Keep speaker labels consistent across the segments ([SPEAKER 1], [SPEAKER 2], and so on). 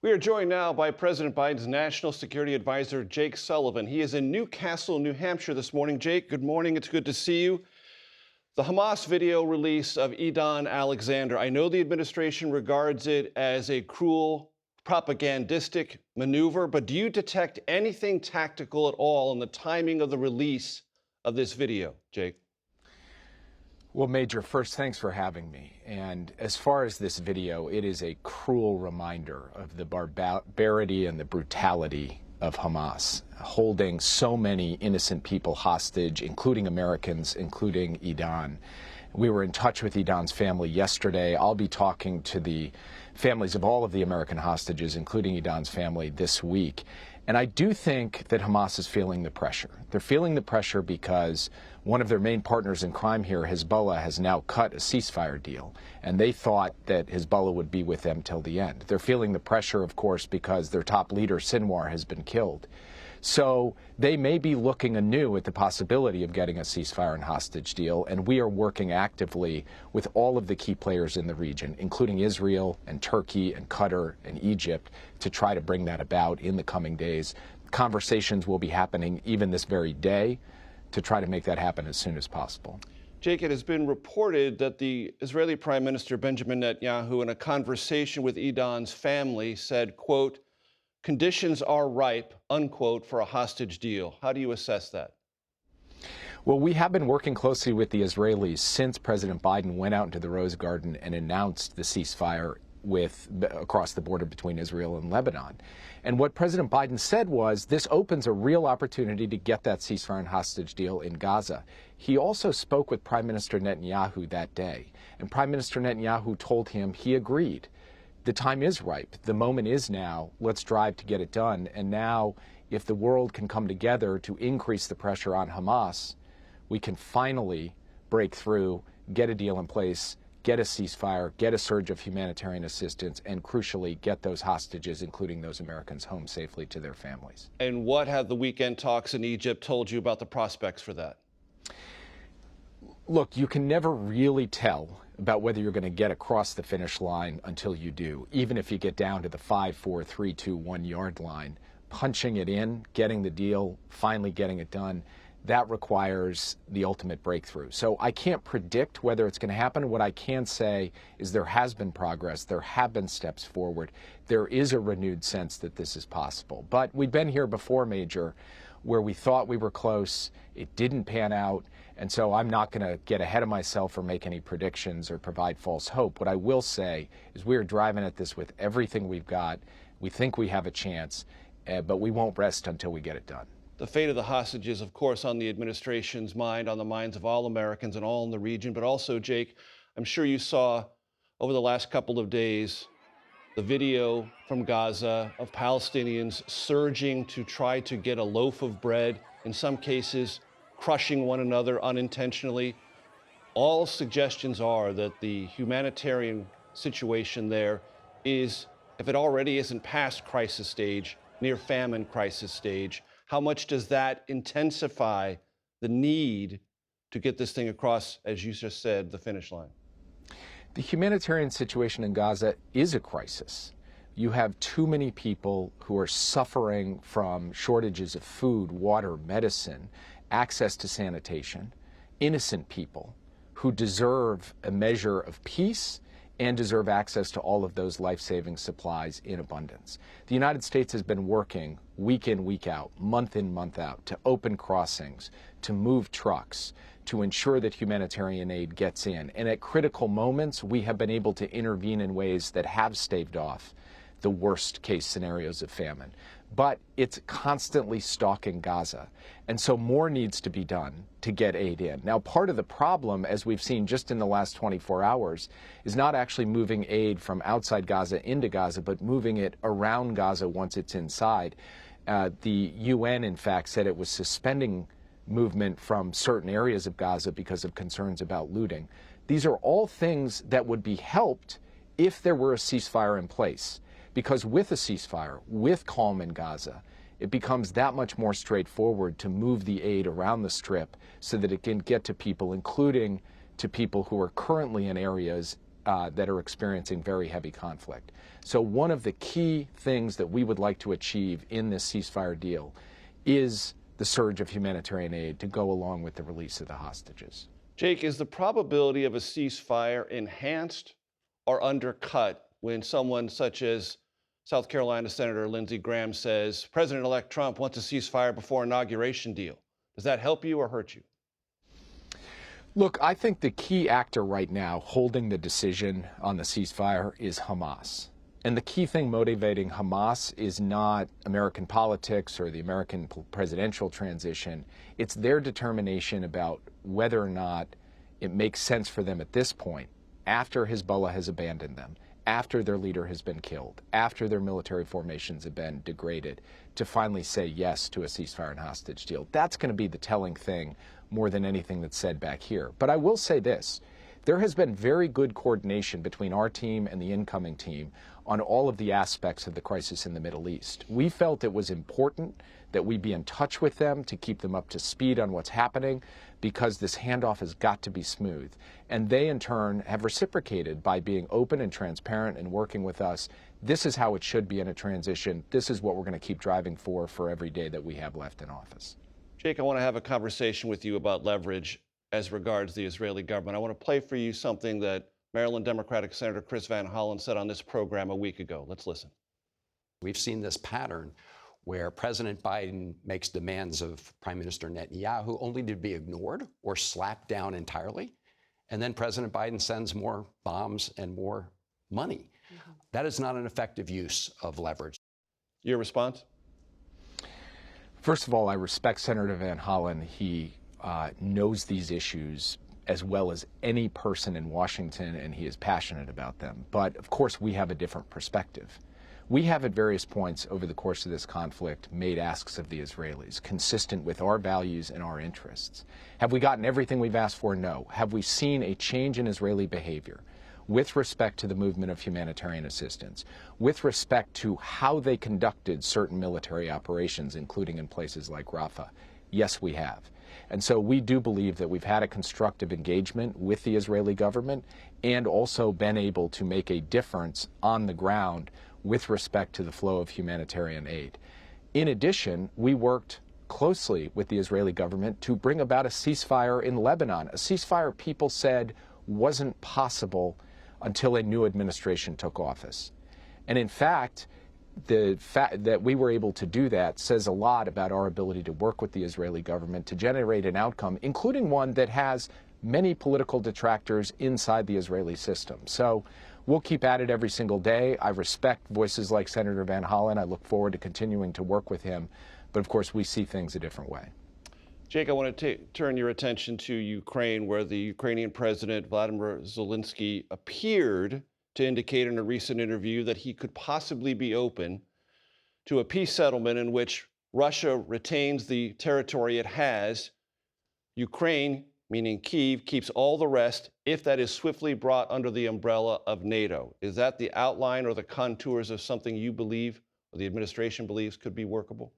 [SPEAKER 1] We are joined now by President Biden's National Security Advisor, Jake Sullivan. He is in Newcastle, New Hampshire this morning. Jake, good morning. It's good to see you. The Hamas video release of Idaan Alexander, I know the administration regards it as a cruel, propagandistic maneuver, but do you detect anything tactical at all in the timing of the release of this video, Jake?
[SPEAKER 2] Well, Major, first, thanks for having me. And as far as this video, it is a cruel reminder of the barbarity and the brutality of Hamas, holding so many innocent people hostage, including Americans, including Idaan. We were in touch with Idaan's family yesterday. I'll be talking to the families of all of the American hostages, including Idaan's family, this week. And I do think that Hamas is feeling the pressure. They're feeling the pressure because one of their main partners in crime here, Hezbollah, has now cut a ceasefire deal. And they thought that Hezbollah would be with them till the end. They're feeling the pressure, of course, because their top leader, Sinwar, has been killed. So they may be looking anew at the possibility of getting a ceasefire and hostage deal, and we are working actively with all of the key players in the region, including Israel and Turkey and Qatar and Egypt, to try to bring that about in the coming days. Conversations will be happening even this very day to try to make that happen as soon as possible.
[SPEAKER 1] Jake, it has been reported that the Israeli Prime Minister Benjamin Netanyahu, in a conversation with Idaan's family, said, quote, "Conditions are ripe," unquote, for a hostage deal. How do you assess that?
[SPEAKER 2] Well, we have been working closely with the Israelis since President Biden went out into the Rose Garden and announced the ceasefire across the border between Israel and Lebanon. And what President Biden said was this opens a real opportunity to get that ceasefire and hostage deal in Gaza. He also spoke with Prime Minister Netanyahu that day, and Prime Minister Netanyahu told him he agreed. The time is ripe. The moment is now. Let's drive to get it done. And now, if the world can come together to increase the pressure on Hamas, we can finally break through, get a deal in place, get a ceasefire, get a surge of humanitarian assistance, and crucially, get those hostages, including those Americans, home safely to their families.
[SPEAKER 1] And what have the weekend talks in Egypt told you about the prospects for that?
[SPEAKER 2] Look, you can never really tell about whether you're going to get across the finish line until you do, even if you get down to the 5, 4, 3, 2, 1 yard line. Punching it in, getting the deal, finally getting it done, that requires the ultimate breakthrough. So I can't predict whether it's going to happen. What I can say is there has been progress. There have been steps forward. There is a renewed sense that this is possible. But we've been here before, Major, where we thought we were close. It didn't pan out. And so I'm not going to get ahead of myself or make any predictions or provide false hope. What I will say is we are driving at this with everything we've got. We think we have a chance, but we won't rest until we get it done.
[SPEAKER 1] The fate of the hostages, of course, on the administration's mind, on the minds of all Americans and all in the region. But also, Jake, I'm sure you saw over the last couple of days the video from Gaza of Palestinians surging to try to get a loaf of bread, in some cases crushing one another unintentionally. All suggestions are that the humanitarian situation there is, if it already isn't past crisis stage, near famine crisis stage. How much does that intensify the need to get this thing across, as you just said, the finish line?
[SPEAKER 2] The humanitarian situation in Gaza is a crisis. You have too many people who are suffering from shortages of food, water, medicine, access to sanitation, innocent people who deserve a measure of peace and deserve access to all of those life-saving supplies in abundance. The United States has been working week in, week out, month in, month out, to open crossings, to move trucks, to ensure that humanitarian aid gets in. And at critical moments, we have been able to intervene in ways that have staved off the worst case scenarios of famine. But it's constantly stalking Gaza. And so more needs to be done to get aid in. Now, part of the problem, as we've seen just in the last 24 hours, is not actually moving aid from outside Gaza into Gaza, but moving it around Gaza once it's inside. The UN, in fact, said it was suspending movement from certain areas of Gaza because of concerns about looting. These are all things that would be helped if there were a ceasefire in place. Because with a ceasefire, with calm in Gaza, it becomes that much more straightforward to move the aid around the Strip so that it can get to people, including to people who are currently in areas that are experiencing very heavy conflict. So one of the key things that we would like to achieve in this ceasefire deal is the surge of humanitarian aid to go along with the release of the hostages.
[SPEAKER 1] Jake, is the probability of a ceasefire enhanced or undercut when someone such as South Carolina Senator Lindsey Graham says President-elect Trump wants a ceasefire before inauguration deal? Does that help you or hurt you?
[SPEAKER 2] Look, I think the key actor right now holding the decision on the ceasefire is Hamas. And the key thing motivating Hamas is not American politics or the American presidential transition. It's their determination about whether or not it makes sense for them at this point, after Hezbollah has abandoned them, after their leader has been killed, after their military formations have been degraded, to finally say yes to a ceasefire and hostage deal. That's going to be the telling thing more than anything that's said back here. But I will say this. There has been very good coordination between our team and the incoming team on all of the aspects of the crisis in the Middle East. We felt it was important that we be in touch with them to keep them up to speed on what's happening, because this handoff has got to be smooth. And they, in turn, have reciprocated by being open and transparent and working with us. This is how it should be in a transition. This is what we're going to keep driving for every day that we have left in office.
[SPEAKER 1] Jake, I want to have a conversation with you about leverage as regards the Israeli government. I want to play for you something that Maryland Democratic Senator Chris Van Hollen said on this program a week ago. Let's listen.
[SPEAKER 3] We've seen this pattern where President Biden makes demands of Prime Minister Netanyahu only to be ignored or slapped down entirely. And then President Biden sends more bombs and more money. That is not an effective use of leverage.
[SPEAKER 1] Your response?
[SPEAKER 2] First of all, I respect Senator Van Hollen. He knows these issues as well as any person in Washington, and he is passionate about them. But of course, we have a different perspective. We have at various points over the course of this conflict made asks of the Israelis, consistent with our values and our interests. Have we gotten everything we've asked for? No. Have we seen a change in Israeli behavior with respect to the movement of humanitarian assistance, with respect to how they conducted certain military operations, including in places like Rafah? Yes, we have. And so we do believe that we've had a constructive engagement with the Israeli government and also been able to make a difference on the ground with respect to the flow of humanitarian aid. In addition, we worked closely with the Israeli government to bring about a ceasefire in Lebanon, a ceasefire people said wasn't possible until a new administration took office. And in fact, the fact that we were able to do that says a lot about our ability to work with the Israeli government to generate an outcome, including one that has many political detractors inside the Israeli system. So we'll keep at it every single day. I respect voices like Senator Van Hollen. I look forward to continuing to work with him. But of course, we see things a different way.
[SPEAKER 1] Jake, I want to turn your attention to Ukraine, where the Ukrainian President Vladimir Zelensky appeared to indicate in a recent interview that he could possibly be open to a peace settlement in which Russia retains the territory it has. Ukraine, meaning Kyiv, keeps all the rest if that is swiftly brought under the umbrella of NATO. Is that the outline or the contours of something you believe or the administration believes could be workable?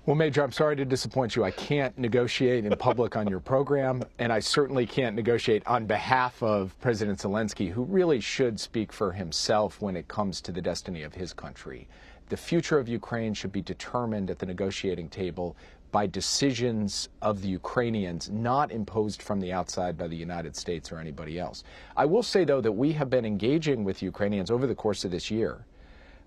[SPEAKER 2] Well, Major, I'm sorry to disappoint you. I can't negotiate in public on your program, and I certainly can't negotiate on behalf of President Zelensky, who really should speak for himself when it comes to the destiny of his country. The future of Ukraine should be determined at the negotiating table by decisions of the Ukrainians, not imposed from the outside by the United States or anybody else. I will say, though, that we have been engaging with Ukrainians over the course of this year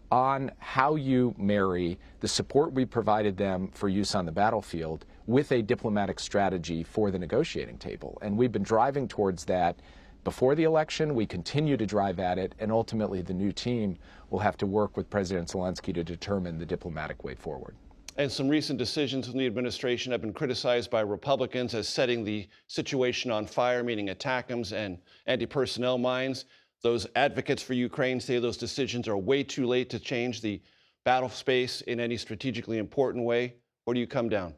[SPEAKER 2] on how you marry the support we provided them for use on the battlefield with a diplomatic strategy for the negotiating table. And we've been driving towards that before the election. We continue to drive at it, and ultimately the new team will have to work with President Zelensky to determine the diplomatic way forward.
[SPEAKER 1] And some recent decisions from the administration have been criticized by Republicans as setting the situation on fire, meaning ATACMS and anti-personnel mines. Those advocates for Ukraine say those decisions are way too late to change the battle space in any strategically important way. Where do you come down?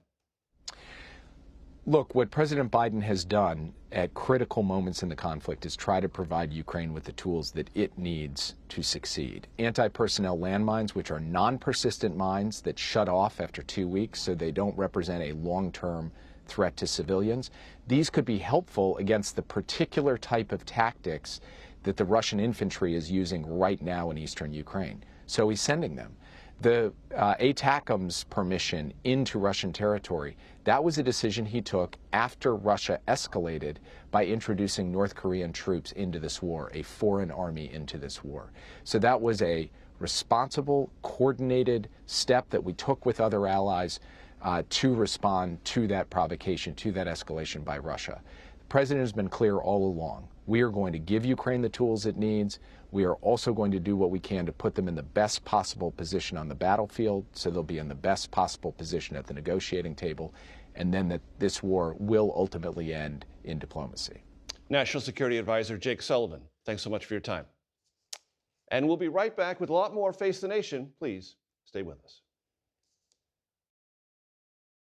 [SPEAKER 2] Look, what President Biden has done at critical moments in the conflict is try to provide Ukraine with the tools that it needs to succeed. Anti-personnel landmines, which are non-persistent mines that shut off after 2 weeks, so they don't represent a long-term threat to civilians. These could be helpful against the particular type of tactics that the Russian infantry is using right now in eastern Ukraine. So he's sending them. The ATACMS permission into Russian territory, that was a decision he took after Russia escalated by introducing North Korean troops into this war, a foreign army into this war. So that was a responsible, coordinated step that we took with other allies to respond to that provocation, to that escalation by Russia. The president has been clear all along. We are going to give Ukraine the tools it needs. We are also going to do what we can to put them in the best possible position on the battlefield, so they'll be in the best possible position at the negotiating table, and then that this war will ultimately end in diplomacy.
[SPEAKER 1] National Security Advisor Jake Sullivan, thanks so much for your time. And we'll be right back with a lot more Face the Nation. Please stay with us.